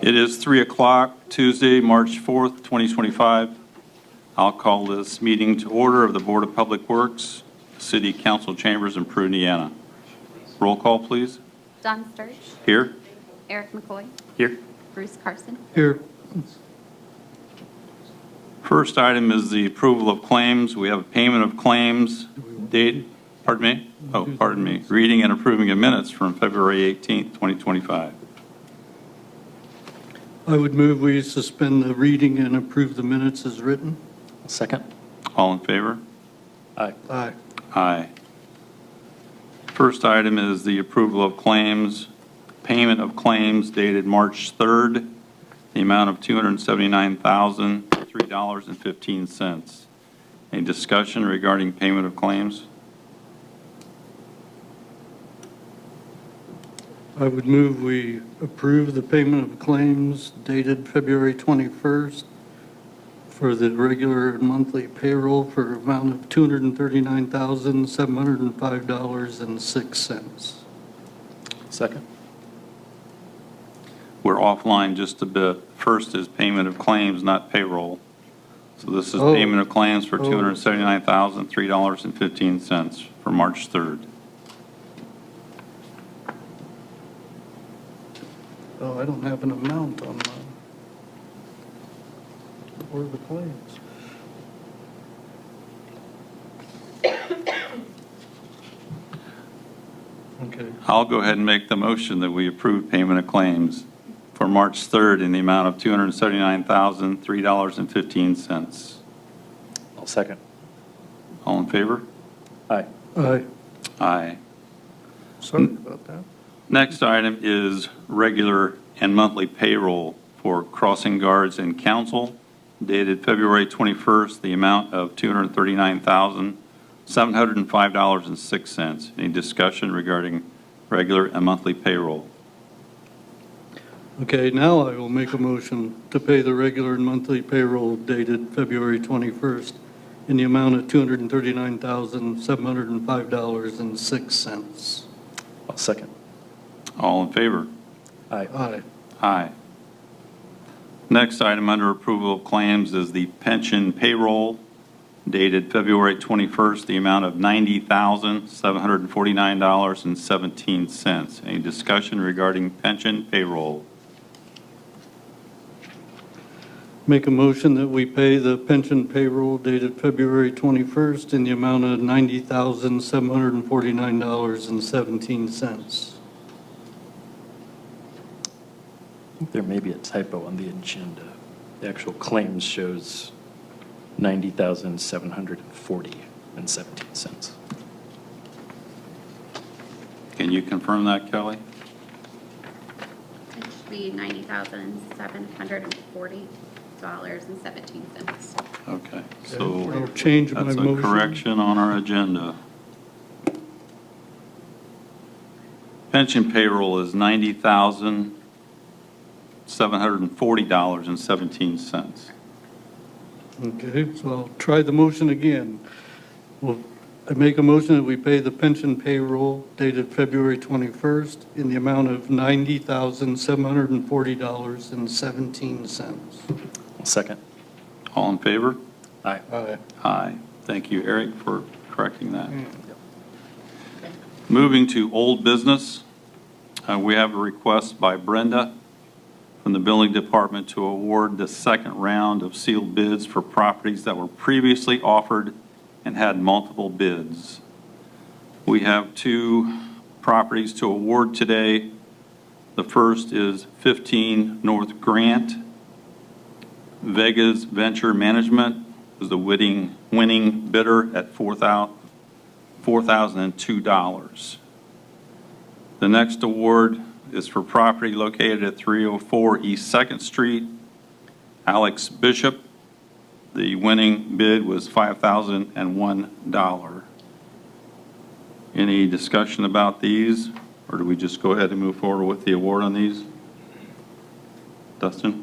It is 3 o'clock, Tuesday, March 4th, 2025. I'll call this meeting to order of the Board of Public Works, City Council Chambers in Peru, Indiana. Roll call, please. Don Sturge. Here. Eric McCoy. Here. Bruce Carson. Here. First item is the approval of claims. We have a payment of claims date, pardon me? Oh, pardon me. Reading and approving of minutes from February 18th, 2025. I would move we suspend the reading and approve the minutes as written. Second. All in favor? Aye. Aye. Aye. First item is the approval of claims, payment of claims dated March 3rd, the amount of $279,003.15. Any discussion regarding payment of claims? I would move we approve the payment of claims dated February 21st for the regular and monthly payroll for an amount of $239,705.06. Second. We're offline just a bit. First is payment of claims, not payroll. So this is Oh. payment of claims for $279,003.15 for March 3rd. Oh, I don't have an amount on mine. Or the claims. Okay. I'll go ahead and make the motion that we approve payment of claims for March 3rd in the amount of $279,003.15. I'll second. All in favor? Aye. Aye. Aye. Sorry about that. Next item is regular and monthly payroll for crossing guards and council dated February 21st, the amount of $239,705.06. Any discussion regarding regular and monthly payroll? Okay, now I will make a motion to pay the regular and monthly payroll dated February 21st in the amount of $239,705.06. I'll second. All in favor? Aye. Aye. Aye. Next item under approval of claims is the pension payroll dated February 21st, the amount of $90,749.17. Any discussion regarding pension payroll? Make a motion that we pay the pension payroll dated February 21st in the amount of $90,749.17. I think there may be a typo on the agenda. The actual claims shows $90,740.17. Can you confirm that, Kelly? It should be $90,740.17. Okay, I'll so change my that's a motion. correction on our agenda. Pension payroll is $90,740.17. Okay, so I'll try the motion again. Well, I make a motion that we pay the pension payroll dated February 21st in the amount of $90,740.17. I'll second. All in favor? Aye. Aye. Aye. Thank you, Eric, for correcting that. Moving to old business, we have a request by Brenda from the Building Department to award the second round of sealed bids for properties that were previously offered and had multiple bids. We have two properties to award today. The first is 15 North Grant. Vegas Venture Management was the winning bidder at $4,002. The next award is for property located at 304 East 2nd Street. Alex Bishop, the winning bid was $5,001. Any discussion about these, or do we just go ahead and move forward with the award on these? Dustin?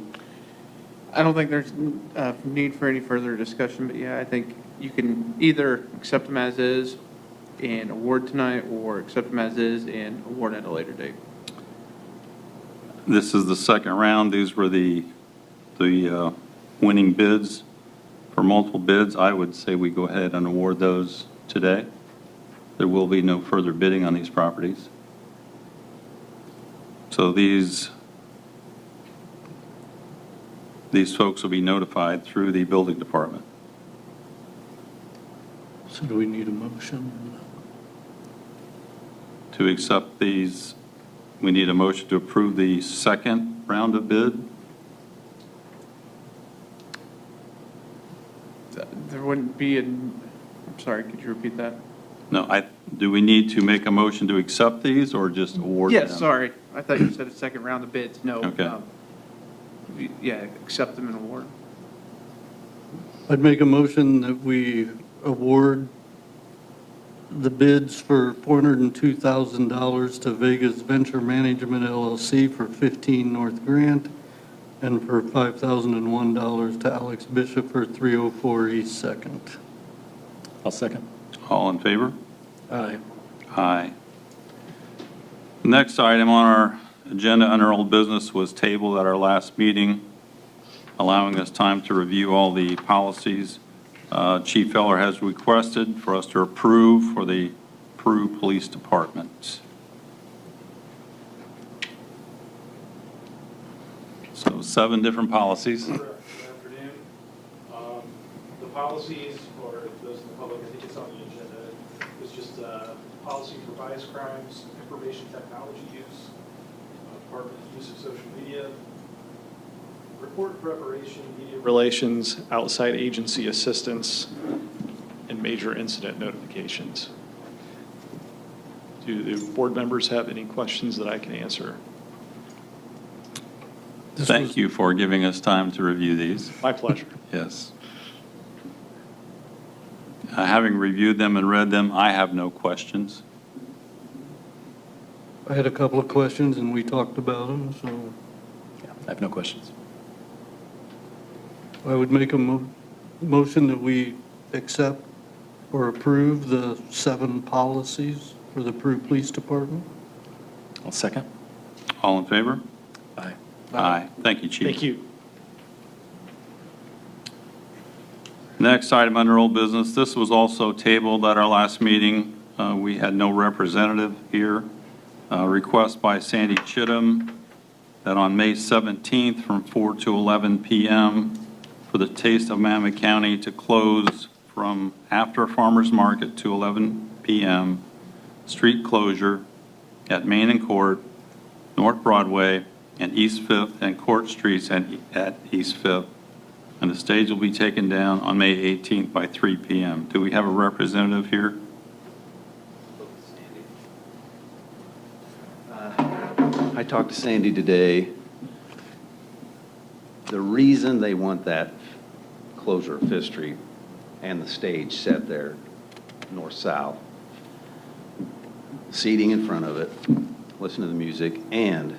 I don't think there's need for any further discussion, but yeah, I think you can either accept them as is and award tonight, or accept them as is and award at a later date. This is the second round. These were the winning bids for multiple bids. I would say we go ahead and award those today. There will be no further bidding on these properties. So these folks will be notified through the building department. So do we need a motion? To accept these, we need a motion to approve the second round of bid. There wouldn't be I'm sorry, could you repeat that? No, do we need to make a motion to accept these or just award them? Yes, sorry. I thought you said a second round of bids. No. Okay. Yeah, accept them and award. I'd make a motion that we award the bids for $402,000 to Vegas Venture Management LLC for 15 North Grant, and for $5,001 to Alex Bishop for 304 East 2nd. I'll second. All in favor? Aye. Aye. Next item on our agenda under old business was tabled at our last meeting, allowing us time to review all the policies. Chief Feller has requested for us to approve for the Peru Police Department. So 7 different policies. Correct. Good afternoon. The policies, or those in the public, I think it's on the agenda, is just policy for bias crimes, information technology use, department use of social media, report preparation, media relations, outside agency assistance, and major incident notifications. Do the board members have any questions that I can answer? Thank you for giving us time to review these. My pleasure. Yes. Having reviewed them and read them, I have no questions. I had a couple of questions and we talked about them, so Yeah, I have no questions. I would make a motion that we accept or approve the 7 policies for the Peru Police Department. I'll second. All in favor? Aye. Aye. Thank you, Chief. Thank you. Next item under old business, this was also tabled at our last meeting. We had no representative here. Request by Sandy Chittum that on May 17th from 4 to 11 p.m. for the Taste of Mammoth County to close from after Farmers Market to 11 p.m. Street closure at Main and Court, North Broadway, and East 5th and Court Streets at East 5th. And the stage will be taken down on May 18th by 3 p.m. Do we have a representative here? I talked to Sandy today. The reason they want that closure of Fifth Street and the stage set there, north-south, seating in front of it, listen to the music, and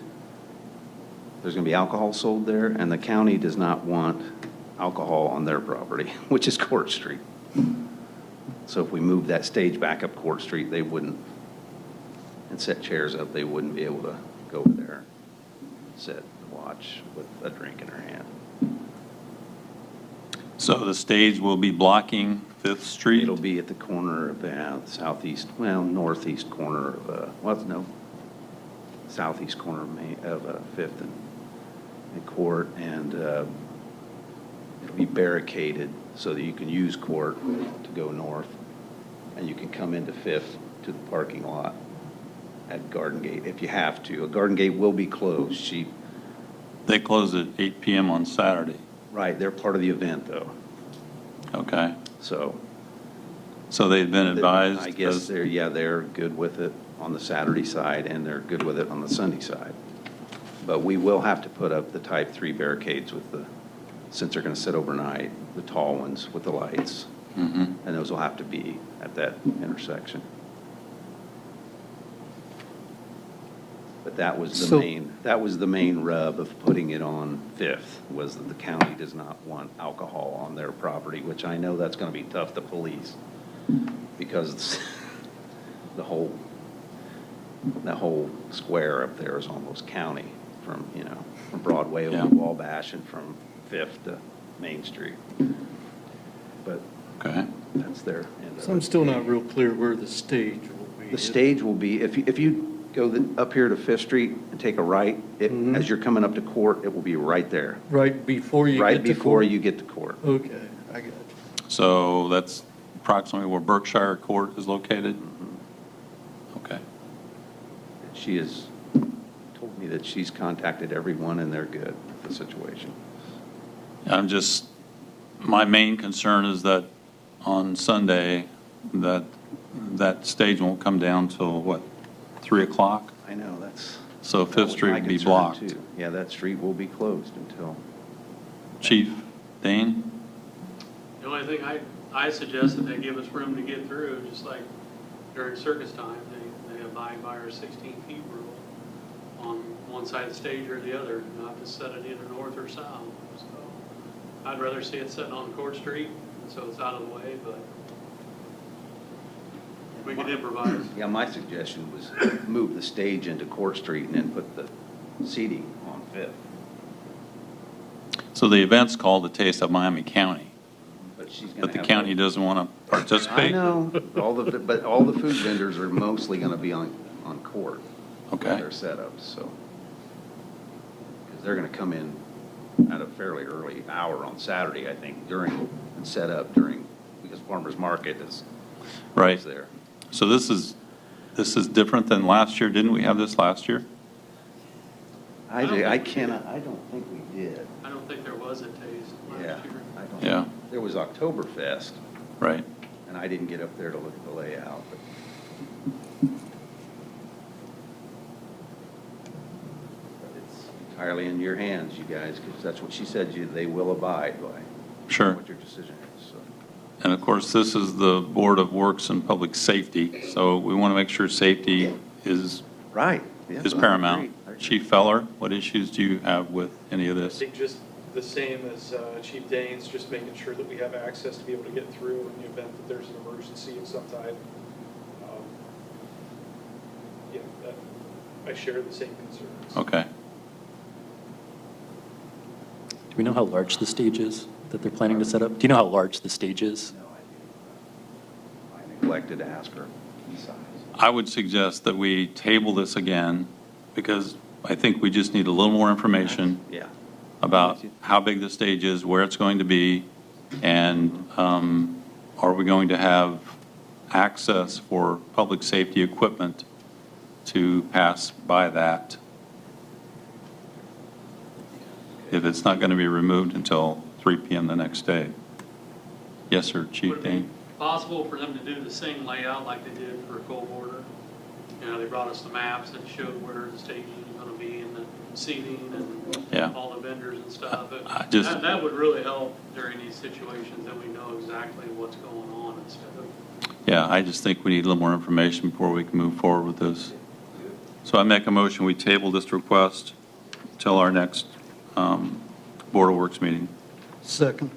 there's going to be alcohol sold there, and the county does not want alcohol on their property, which is Court Street. So if we move that stage back up Court Street, they wouldn't, and set chairs up, they wouldn't be able to go over there, sit and watch with a drink in her hand. So the stage will be blocking 5th Street? It'll be at the corner of southeast, well, northeast corner of, southeast corner of 5th and Court, and it'll be barricaded so that you can use Court to go north, and you can come into 5th to the parking lot at Garden Gate if you have to. A Garden Gate will be closed. They close at 8 p.m. on Saturday. Right, they're part of the event, though. Okay. So So they've been advised? I guess they're good with it on the Saturday side, and they're good with it on the Sunday side. But we will have to put up the type 3 barricades with the, since they're going to sit overnight, the tall ones with the lights. And those will have to be at that intersection. But that was the main rub of putting it on Fifth, was that the county does not want alcohol on their property, which I know that's going to be tough to police, because the whole square up there is almost county, from, you know, from Broadway over to Wabash and from Fifth to Main Street. But Okay. that's their end of So I'm it. still not real clear where the stage will be. The stage will be, if you go up here to Fifth Street and take a right, as you're coming up to court, it will be right there. Right before you get to Right court? before you get to court. Okay, I got you. So that's approximately where Berkshire Court is located? Okay. She has told me that she's contacted everyone and they're good with the situation. My main concern is that on Sunday, that stage won't come down till, what, 3 o'clock? I know, that's. So that Fifth was Street my will be concern, blocked. too. Yeah, that street will be closed until. Chief Dane? The only thing I suggest that they give us room to get through, just like during circus time, they abide by our 16 feet rule on one side of the stage or the other, not to set it either north or south. So I'd rather see it sitting on Court Street, so it's out of the way, but we can improvise. Yeah, my suggestion was move the stage into Court Street and then put the seating on Fifth. So the event's called the Taste of Miami County, But she's going to but the county doesn't want to I participate? know, but all the food vendors are mostly going to be on court. Okay. With their setups, so. Because they're going to come in at a fairly early hour on Saturday, I think, and set up during, because farmer's market is Right. there. So this is different than last year? Didn't we have this last year? I don't think we don't think we did. I don't think there was a taste Yeah, last year. I don't. Yeah. There was Oktoberfest, Right. and I didn't get up there to look at the layout, but. But it's entirely in your hands, you guys, because that's what she said, they will abide by. Sure. What your decision is, so. And of course, this is the Board of Works and Public Safety, so we want to make sure safety is Right. Yeah, I paramount. agree. Chief Feller, what issues do you have with any of I this? think just the same as Chief Dane's, just making sure that we have access to be able to get through in the event that there's an emergency of some type. Yeah, I share the same concerns. Okay. Do we know how large the stage is that they're planning to set up? Do you know how large the stage is? No idea. I neglected to ask her the size. I would suggest that we table this again, because I think we just need a little more information Yeah. about how big the stage is, where it's going to be, and are we going to have access for public safety equipment to pass by that if it's not going to be removed until 3 p.m. the next day? Yes, sir, Would Chief it be Dane. possible for them to do the same layout like they did for Cold Border? You know, they brought us the maps that showed where the staging is going to be and the seating Yeah. and all the vendors and stuff. I just- That would really help during these situations, that we know exactly what's going on instead of. Yeah, I just think we need a little more information before we can move forward with this. So I make a motion, we table this request till our next Board of Works meeting. Second.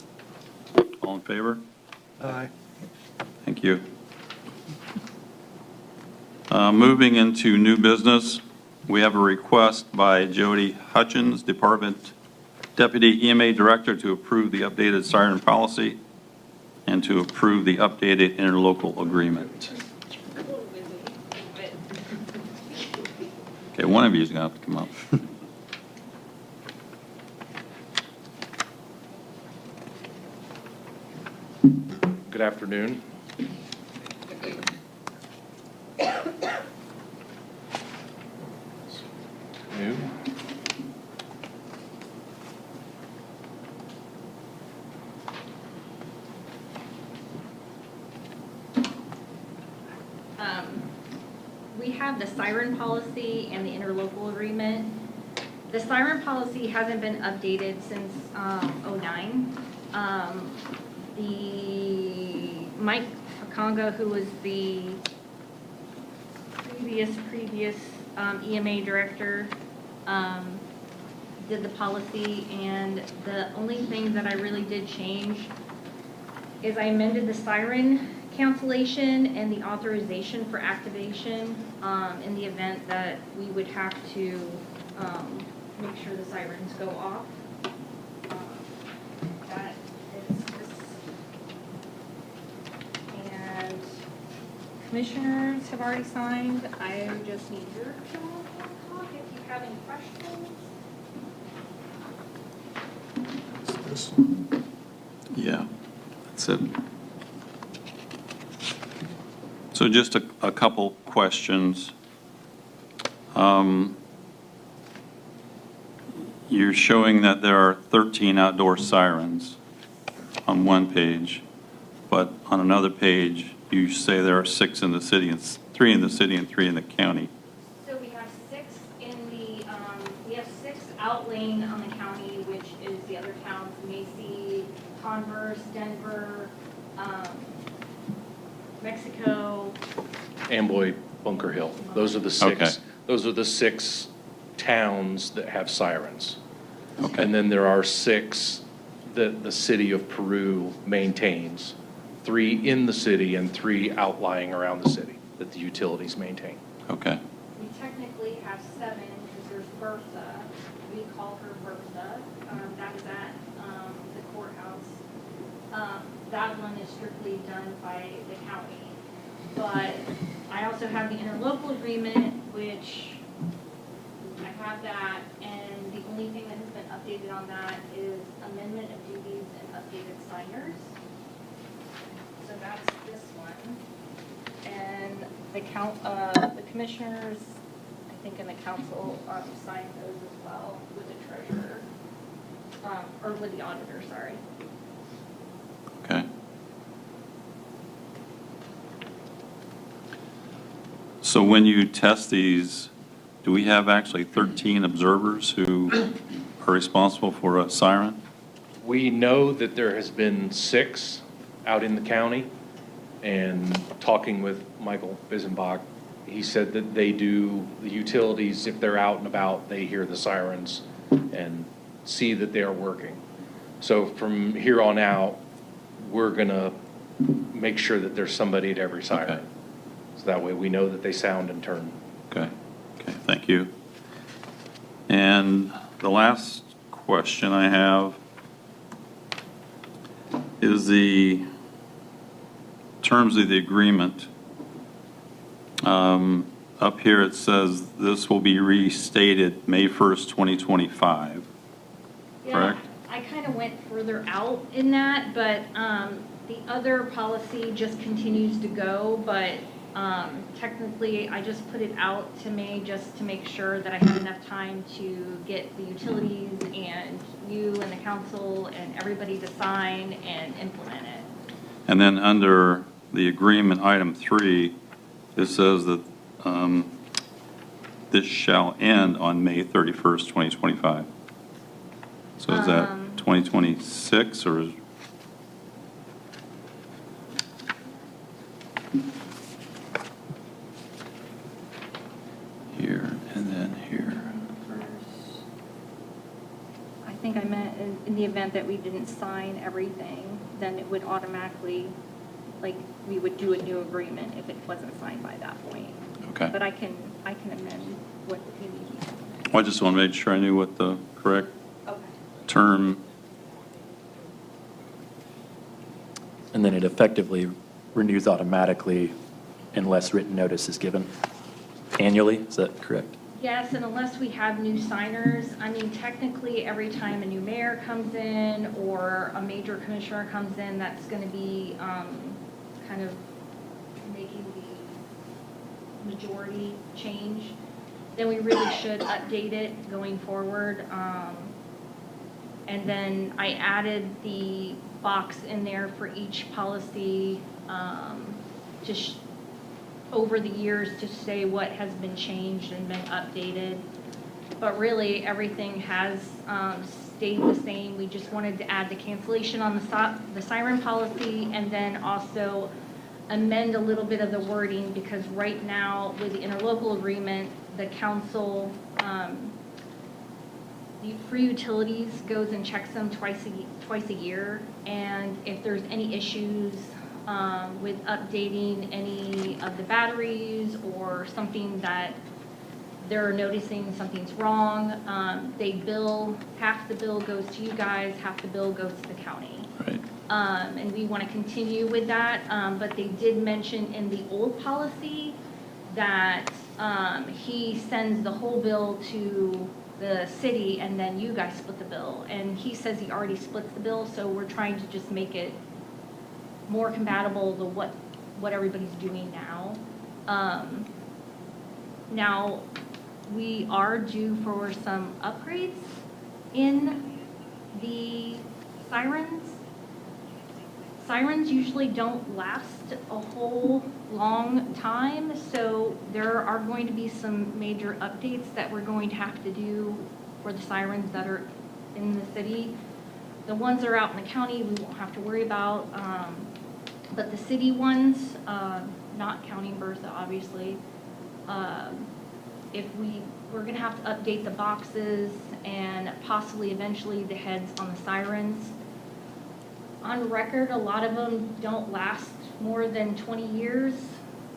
All in favor? Aye. Thank you. Moving into new business, we have a request by Jody Hutchins, Department Deputy EMA Director, to approve the updated siren policy and to approve the updated interlocal agreement. Okay, one of you is going to have to come up. Good afternoon. New. We have the siren policy and the interlocal agreement. The siren policy hasn't been updated since '09. The Mike Conga, who was the previous EMA director, did the policy, and the only thing that I really did change is I amended the siren cancellation and the authorization for activation in the event that we would have to make sure the sirens go off. That is this. And commissioners have already signed. I just need your talk if you have any questions. Yeah, that's it. So just a couple questions. You're showing that there are 13 outdoor sirens on one page, but on another page, you say there are 6 in the city, and 3 in the city and 3 in the county. So we have 6 in the, we have 6 outlaying on the county, which is the other towns, Macy, Converse, Denver, Mexico. Amboy, Bunker Hill. Those are the Okay. 6. Those are the 6 towns that have sirens. Okay. And then there are 6 that the city of Peru maintains, 3 in the city and 3 outlying around the city that the utilities maintain. Okay, We technically have 7 because there's Bertha. We call her Bertha. That is at the courthouse. That one is strictly done by the county. But I also have the interlocal agreement, which I have that, and the only thing that has been updated on that is amendment of duties and updated signers. So that's this one. And the commissioners, I think, and the council signed those as well with the treasurer, or with the auditor, sorry. okay. So when you test these, do we have actually 13 observers who are responsible for a siren? We know that there has been 6 out in the county, and talking with Michael Bisenbach, he said that they do, the utilities, if they're out and about, they hear the sirens and see that they are working. So from here on out, we're going to make sure that there's somebody at every siren. Okay. So that way we know that they sound and turn. Okay, okay, thank you. And the last question I have is the terms of the agreement. Up here it says this will be restated May 1st, 2025, correct? Yeah, I kind of went further out in that, but the other policy just continues to go, but technically I just put it out to May just to make sure that I had enough time to get the utilities and you and the council and everybody to sign and implement it. And then under the agreement, item 3, it says that this shall end on May 31st, 2025. So is that 2026 or is? Here and then here. I think I meant in the event that we didn't sign everything, then it would automatically, like, we would do a new agreement if it wasn't signed by that point. Okay. But I can amend what you need. Well, I just want to make sure I knew what the correct Okay. term. And then it effectively renews automatically unless written notice is given annually, is that correct? Yes, and unless we have new signers, I mean, technically, every time a new mayor comes in or a major commissioner comes in, that's going to be kind of making the majority change, then we really should update it going forward. And then I added the box in there for each policy over the years to say what has been changed and been updated. But really, everything has stayed the same. We just wanted to add the cancellation on the siren policy, and then also amend a little bit of the wording, because right now, with the interlocal agreement, the council, for utilities, goes and checks them twice a year, and if there's any issues with updating any of the batteries or something that they're noticing something's wrong, they bill, half the bill goes to you guys, half the bill goes to the county. Right. And we want to continue with that, but they did mention in the old policy that he sends the whole bill to the city and then you guys split the bill. And he says he already splits the bill, so we're trying to just make it more compatible to what everybody's doing now. Now, we are due for some upgrades in the sirens. Sirens usually don't last a whole long time, so there are going to be some major updates that we're going to have to do for the sirens that are in the city. The ones that are out in the county, we won't have to worry about, but the city ones, not counting Bertha, obviously, we're gonna have to update the boxes and possibly eventually the heads on the sirens. On record, a lot of them don't last more than 20 years.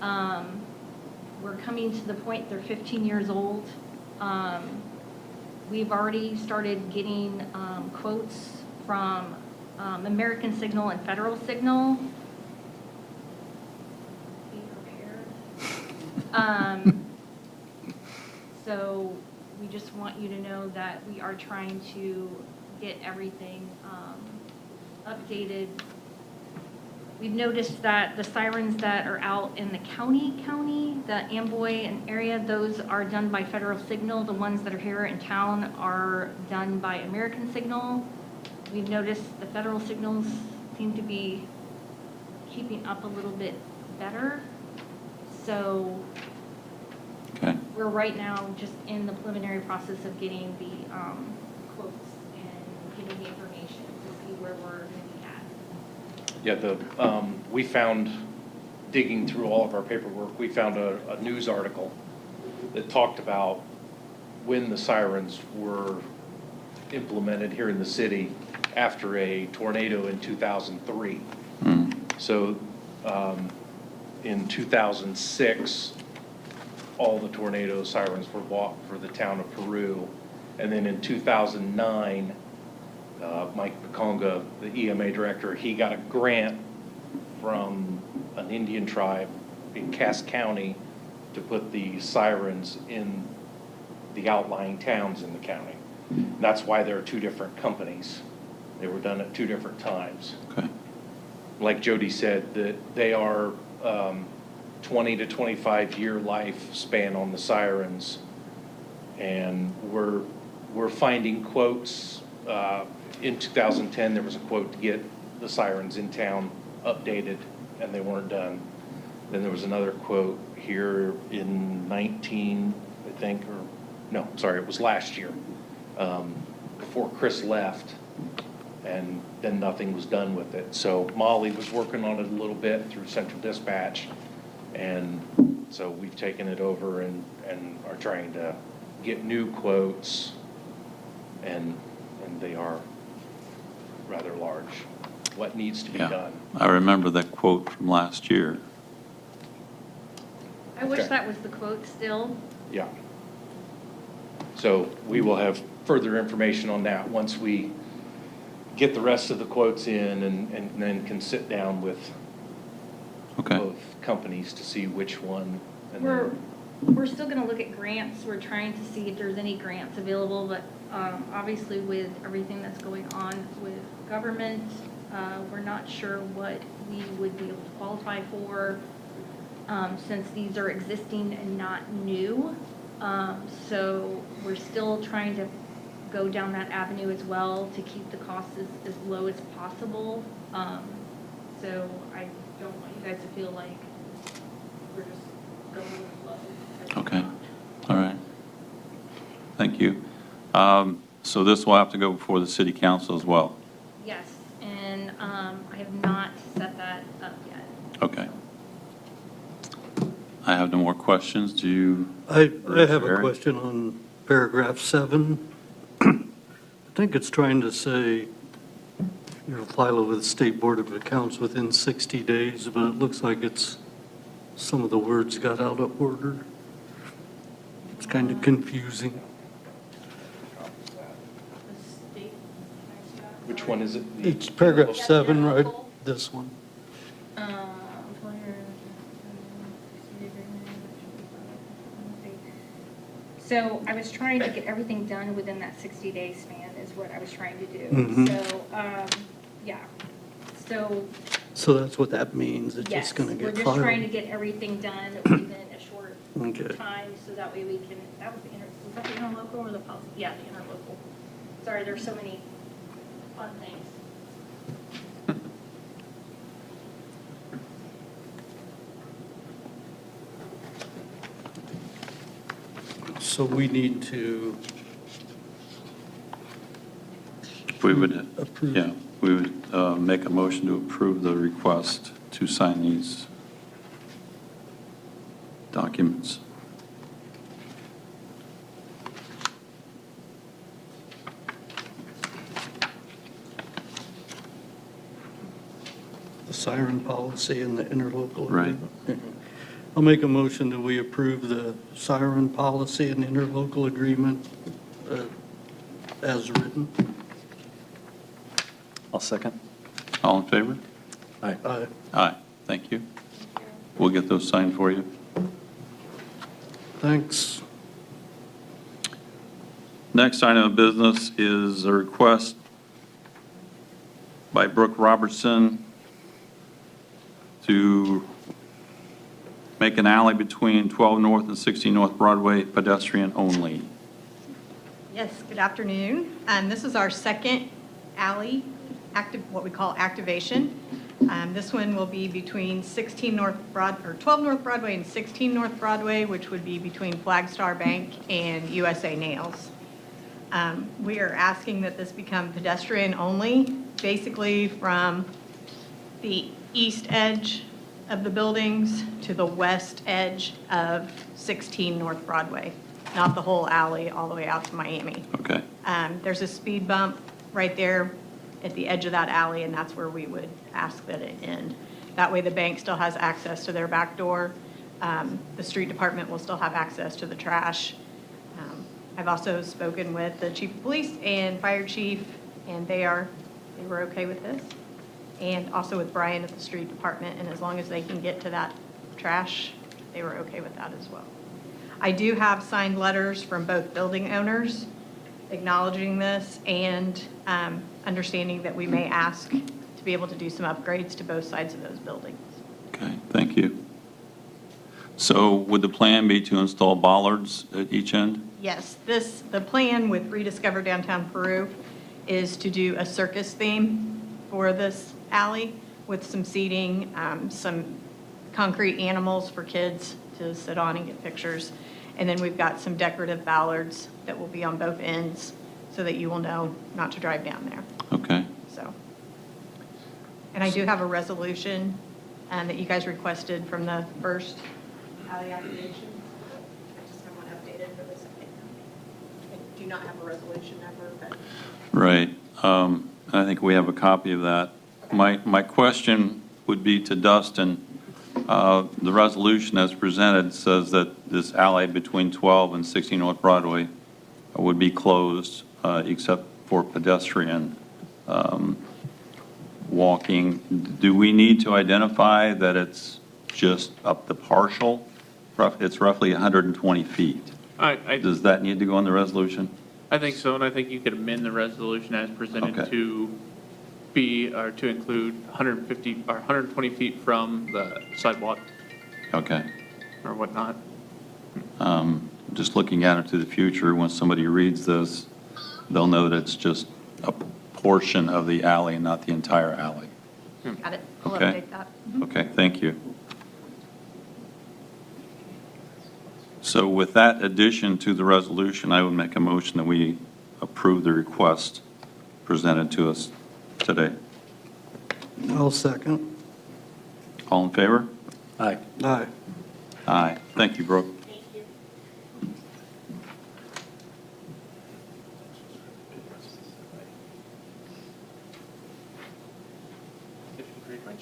We're coming to the point they're 15 years old. We've already started getting quotes from American Signal and Federal Signal. Be prepared. So we just want you to know that we are trying to get everything updated. We've noticed that the sirens that are out in the county, the Amboy and area, those are done by Federal Signal. The ones that are here in town are done by American Signal. We've noticed the Federal Signals seem to be keeping up a little bit better. So Okay. we're right now just in the preliminary process of getting the quotes and getting the information to see where we're going to be at. Yeah, we found, digging through all of our paperwork, we found a news article that talked about when the sirens were implemented here in the city after a tornado in 2003. So in 2006, all the tornado sirens were bought for the town of Peru. And then in 2009, Mike Pakonga, the EMA director, he got a grant from an Indian tribe in Cass County to put the sirens in the outlying towns in the county. And that's why there are two different companies. They were done at two different times. Okay. Like Jody said, that they are 20 to 25 year lifespan on the sirens. And we're finding quotes. In 2010, there was a quote to get the sirens in town updated, and they weren't done. Then there was another quote here in 19, I think, or no, sorry, it was last year, before Chris left, and then nothing was done with it. So Molly was working on it a little bit through Central Dispatch, and so we've taken it over and are trying to get new quotes, and they are rather large. What needs to be Yeah. done? I remember that quote from last year. I wish Okay. that was the quote still. Yeah. So we will have further information on that once we get the rest of the quotes in and then can sit down with Okay. both companies to see which one. And We're then, still going to look at grants. We're trying to see if there's any grants available, but obviously with everything that's going on with government, we're not sure what we would be able to qualify for since these are existing and not new. So we're still trying to go down that avenue as well to keep the costs as low as possible. So I don't want you guys to feel like we're just building flow. Okay, all right. Thank you. So this will have to go before the city council as well? Yes, and I have not set that up yet. Okay. I have no more questions. Do you? I have a Eric? question on paragraph 7. I think it's trying to say you'll file it with the State Board of Accounts within 60 days, but it looks like some of the words got out of order. It's kind of confusing. The state. Which one is it? It's paragraph 7, right? This one. So I was trying to get everything done within that 60-day span is what I was trying to do. Mhm. So, yeah. So, So that's what that means. It's yes, just going to we're get just filed. trying to get everything done within a short Okay. time so that way we can, was that the interlocal or the policy? Yeah, the interlocal. Sorry, there's so many fun things. So we need to We would, approve. yeah, we would make a motion to approve the request to sign these documents. The siren policy and the interlocal. Right. agreement. I'll make a motion that we approve the siren policy and interlocal agreement as written. I'll second. All in favor? Aye. Aye, thank you. We'll get those signed for you. Thanks. Next item of business is a request by Brooke Robertson to make an alley between 12 North and 16 North Broadway pedestrian only. Yes, good afternoon. This is our second alley, what we call activation. This one will be between 12 North Broadway and 16 North Broadway, which would be between Flagstar Bank and USA Nails. We are asking that this become pedestrian only, basically from the east edge of the buildings to the west edge of 16 North Broadway, not the whole alley all the way out to Miami. Okay, There's a speed bump right there at the edge of that alley, and that's where we would ask that it end. That way, the bank still has access to their back door. The street department will still have access to the trash. I've also spoken with the chief of police and fire chief, and they were okay with this. And also with Brian at the street department, and as long as they can get to that trash, they were okay with that as well. I do have signed letters from both building owners acknowledging this and understanding that we may ask to be able to do some upgrades to both sides of those buildings. okay, thank you. So would the plan be to install bollards at each end? Yes, the plan with Rediscover Downtown Peru is to do a circus theme for this alley with some seating, some concrete animals for kids to sit on and get pictures. And then we've got some decorative bollards that will be on both ends so that you will know not to drive down there. Okay, So, and I do have a resolution that you guys requested from the first alley activation. I just have one updated for the second. I do not have a resolution number, but right. I think we have a copy of that. My question would be to Dustin. The resolution as presented says that this alley between 12 and 16 North Broadway would be closed except for pedestrian walking. Do we need to identify that it's just up the partial? It's roughly 120 feet. Does that need to go in the resolution? I think so, and I think you could amend the resolution as presented Okay. to be, or to include 150, or 120 feet from the sidewalk Okay. or whatnot. Just looking at it to the future, when somebody reads this, they'll know that it's just a portion of the alley, not the entire alley. got it. I'll Okay. update that. Okay, thank you. So with that addition to the resolution, I would make a motion that we approve the request presented to us today. I'll second. All in favor? Aye. Aye. Aye. Thank you, Brooke. Thank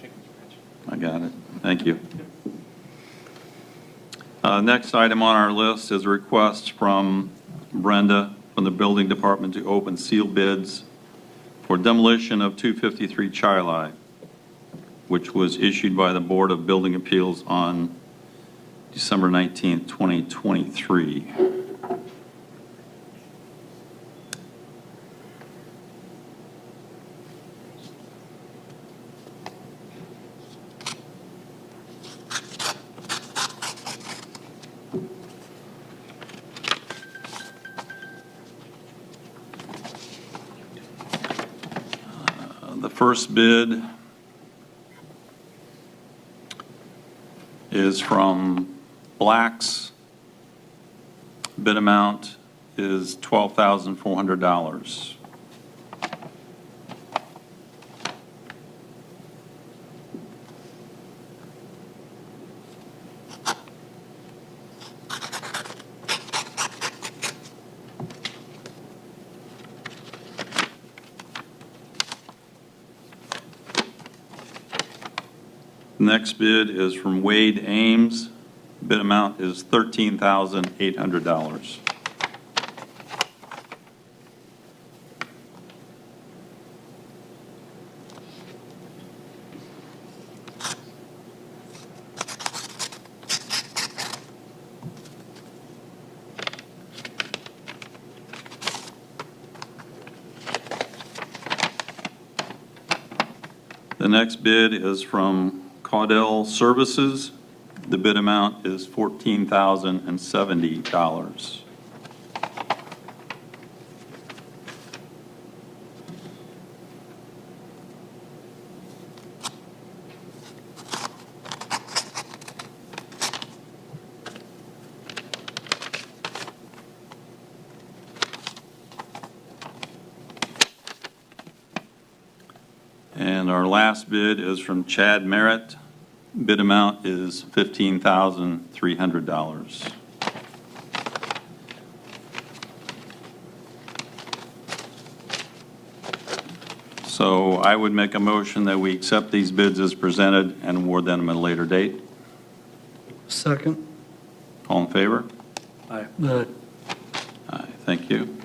you. I got it. Thank you. Next item on our list is a request from Brenda from the Building Department to open sealed bids for demolition of 253 Chili, which was issued by the Board of Building Appeals on December 19th, 2023. The first bid is from Blacks. Bid amount is $12,400. Next bid is from Wade Ames. Bid amount is $13,800. The next bid is from Caudell Services. The bid amount is $14,070. And our last bid is from Chad Merritt. Bid amount is $15,300. So I would make a motion that we accept these bids as presented and award them at a later date. Second. All in favor? Aye. Aye. Aye, thank you.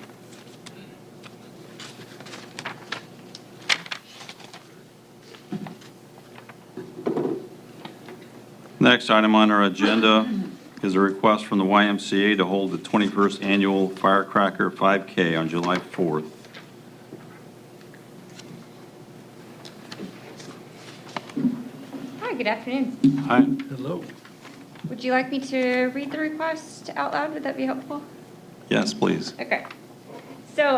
Next item on our agenda is a request from the YMCA to hold the 21st Annual Firecracker 5K on July 4th. Hi, good afternoon. Hi. Hello. Would you like me to read the request out loud? Would that be helpful? Yes, please. Okay. So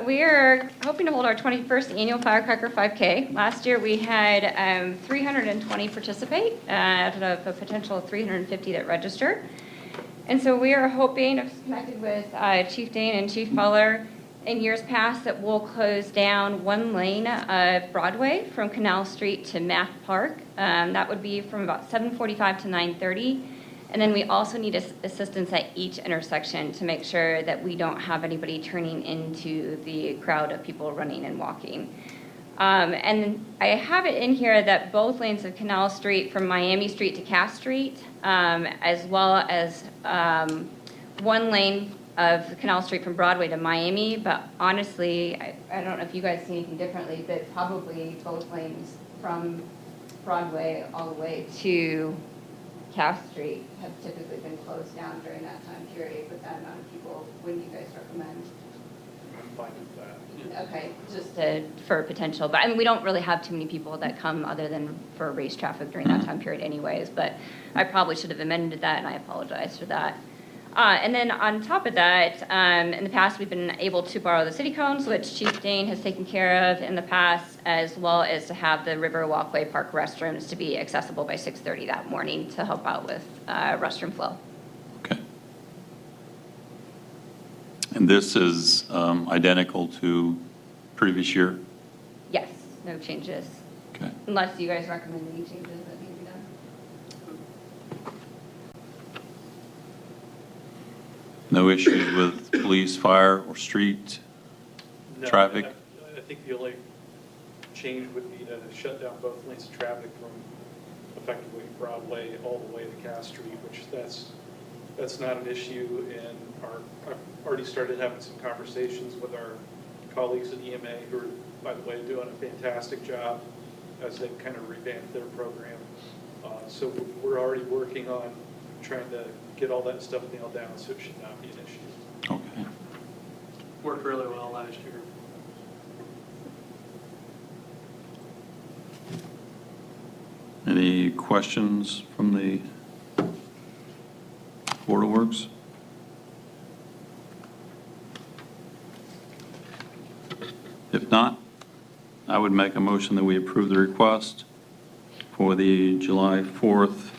we are hoping to hold our 21st annual Firecracker 5K. Last year we had 320 participate out of a potential of 350 that registered. And so we are hoping, I've connected with Chief Dane and Chief Fuller in years past, that we'll close down one lane of Broadway from Canal Street to Math Park. That would be from about 7:45 to 9:30. And then we also need assistance at each intersection to make sure that we don't have anybody turning into the crowd of people running and walking. And I have it in here that both lanes of Canal Street from Miami Street to Cass Street, as well as one lane of Canal Street from Broadway to Miami. But honestly, I don't know if you guys see anything differently, but probably both lanes from Broadway all the way to Cass Street have typically been closed down during that time period with that amount of people. When do you guys recommend? I'm fine with that. Okay, just for potential, but I mean, we don't really have too many people that come other than for race traffic during that time period anyways, but I probably should have amended that, and I apologize for that. And then on top of that, in the past, we've been able to borrow the city cones, which Chief Dane has taken care of in the past, as well as to have the River Walkway Park restrooms to be accessible by 6:30 that morning to help out with restroom flow. Okay. And this is identical to previous year? Yes, no changes, Okay. unless you guys recommend any changes that need to be done. No issues with police, fire, or street No, traffic? I think the only change would be to shut down both lanes of traffic from effectively Broadway all the way to Cass Street, which that's not an issue. And I've already started having some conversations with our colleagues at EMA, who are, by the way, doing a fantastic job as they kind of revamp their program. So we're already working on trying to get all that stuff nailed down, so it should not be an issue. Okay. Worked really well last year. Any questions from the Board of Works? If not, I would make a motion that we approve the request for the July 4th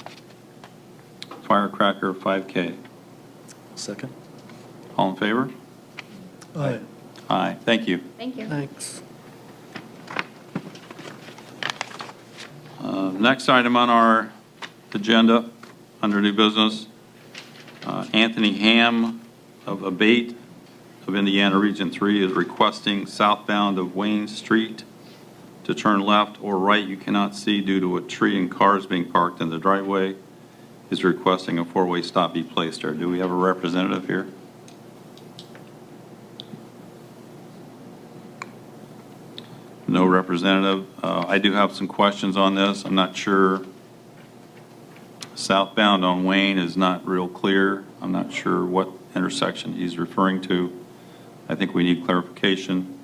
Firecracker 5K. Second? All in favor? Aye. Aye. Thank you. Thank you. Thanks. Next item on our agenda, under new business, Anthony Ham of Abate of Indiana Region 3 is requesting southbound of Wayne Street to turn left or right. You cannot see due to a tree and cars being parked in the driveway. Is requesting a four-way stop be placed there. Do we have a representative here? No representative. I do have some questions on this. I'm not sure. Southbound on Wayne is not real clear. I'm not sure what intersection he's referring to. I think we need clarification.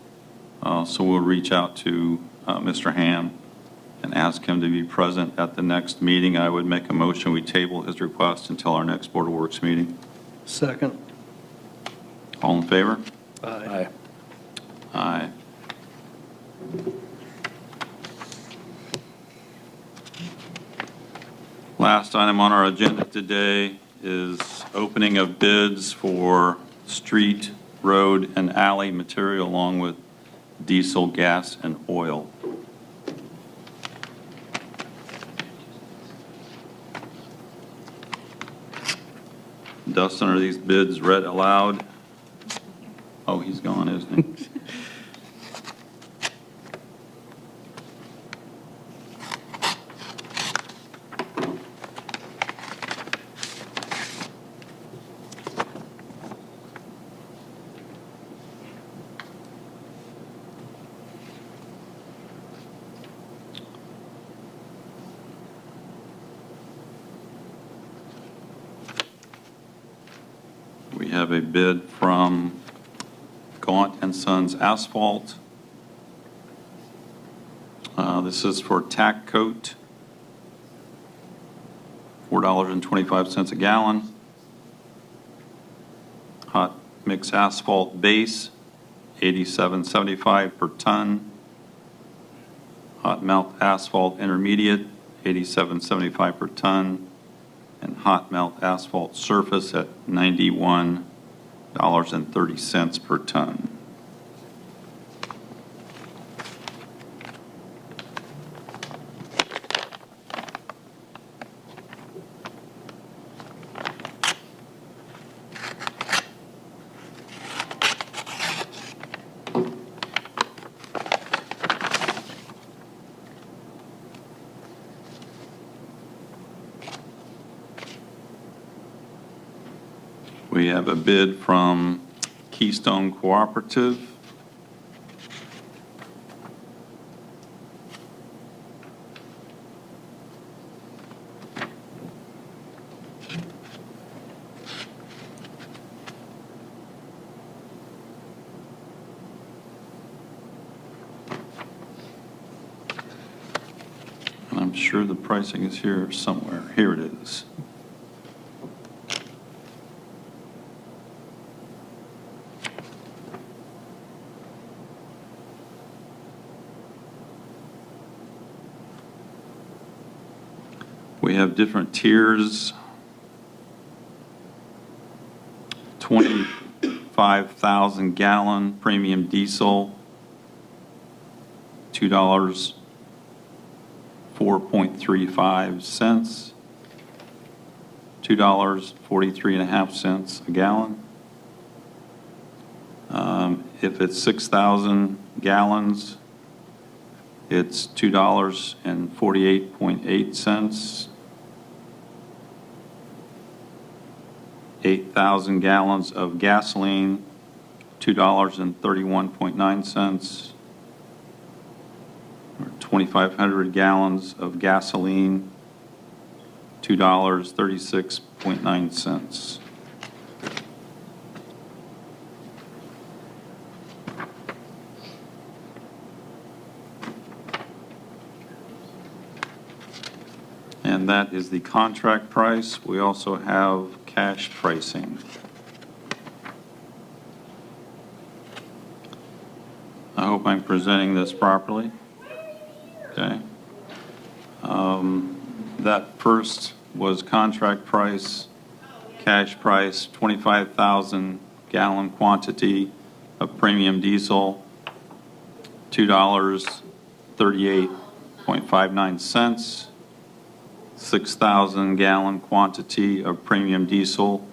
So we'll reach out to Mr. Ham and ask him to be present at the next meeting. I would make a motion we table his request until our next Board of Works meeting. Second. All in favor? Aye. Aye. Last item on our agenda today is opening of bids for street, road, and alley material along with diesel, gas, and oil. Dustin, are these bids read aloud? Oh, he's gone, isn't he? We have a bid from Gaunt and Sons Asphalt. This is for tack coat, $4.25 a gallon. Hot mix asphalt base, $87.75 per ton. Hot melt asphalt intermediate, $87.75 per ton. And hot melt asphalt surface at $91.30 per ton. We have a bid from Keystone Cooperative. And I'm sure the pricing is here somewhere. Here it is. We have different tiers, $25, 25,000 gallon premium diesel, $2, 4.35 cents, $2.43.5 a gallon. If it's 6,000 gallons, it's $2.48.8 cents. 8,000 gallons of gasoline, $2.31.9 cents. Or 2,500 gallons of gasoline, $2.36.9 cents. And that is the contract price. We also have cash pricing. I hope I'm presenting this properly. Okay. That first was contract price, cash price, 25,000 gallon quantity of premium diesel, $2.38.59 cents. 6,000 gallon quantity of premium diesel,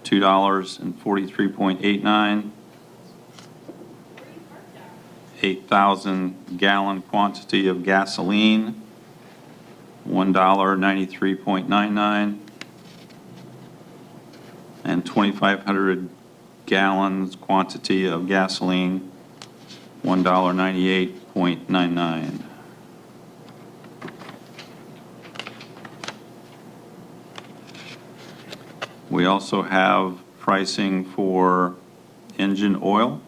$2.43.89. 8,000 gallon quantity of gasoline, $1.93.99. And 2,500 gallons quantity of gasoline, $1.98.99. We also have pricing for engine oil.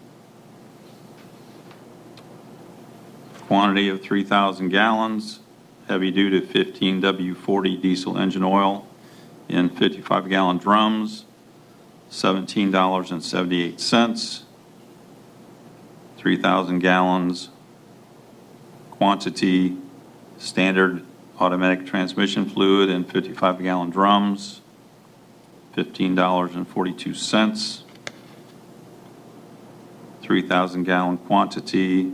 Quantity of 3,000 gallons, heavy duty 15W40 diesel engine oil in 55-gallon drums, $17.78. 3,000 gallons quantity standard automatic transmission fluid in 55-gallon drums, $15.42. 3,000 gallon quantity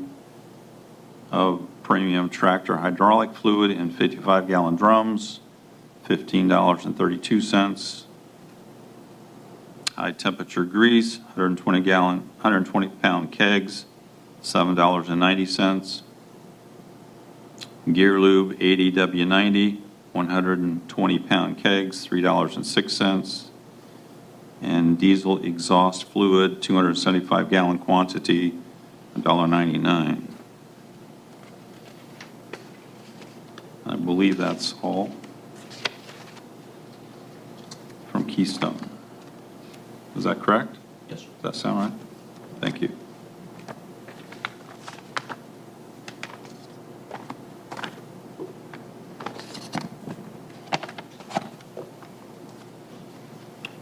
of premium tractor hydraulic fluid in 55-gallon drums, $15.32. High temperature grease, 120 pound kegs, $7.90. Gear lube 80W90, 120 pound kegs, $3.06. And diesel exhaust fluid, 275 gallon quantity, $1.99. I believe that's all from Keystone. Is that correct? Yes. Does that sound right? Thank you.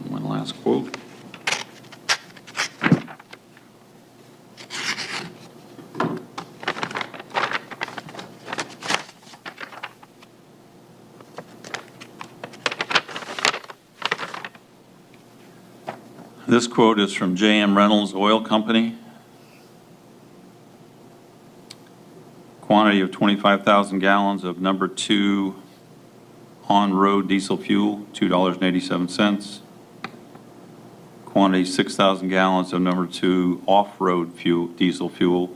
One last quote. This quote is from J.M. Reynolds Oil Company. Quantity of 25,000 gallons of number 2 on-road diesel fuel, $2.87. Quantity 6,000 gallons of number 2 off-road fuel, diesel fuel,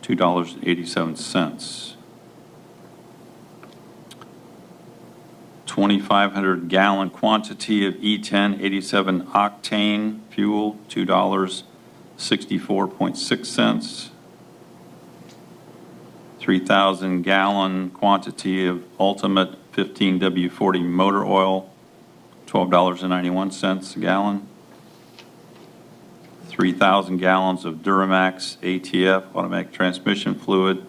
$2.87. 2,500 gallon quantity of E10 87 octane fuel, $2.64.6 cents. 3,000 gallon quantity of ultimate 15W40 motor oil, $12.91 a gallon. 3,000 gallons of Duramax ATF automatic transmission fluid,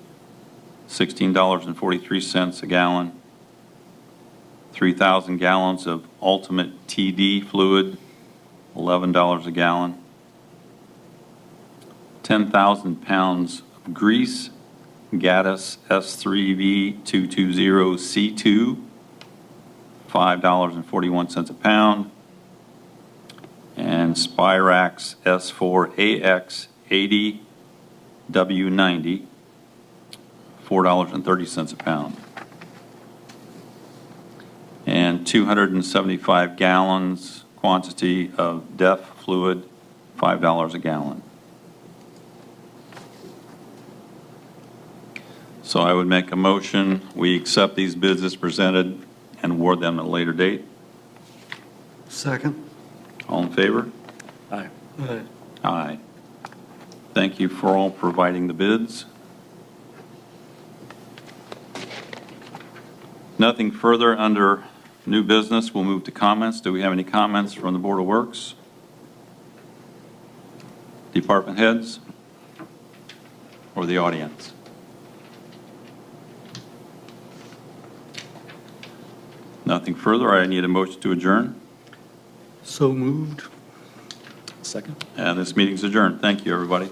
$16.43 a gallon. 3,000 gallons of ultimate TD fluid, $11 a gallon. 10,000 pounds of grease, Gaddis S3V220C2, $5.41 a pound. and Spirax S4AX 80W90, $4.30 a pound. And 275 gallons quantity of DEF fluid, $5 a gallon. So I would make a motion, we accept these bids as presented and award them at a later date. Second? All in favor? Aye. Aye. Aye. Thank you for all providing the bids. Nothing further under new business. We'll move to comments. Do we have any comments from the Board of Works? Department heads? Or the audience? Nothing further. I need a motion to adjourn. So moved. Second? And this meeting's adjourned. Thank you, everybody.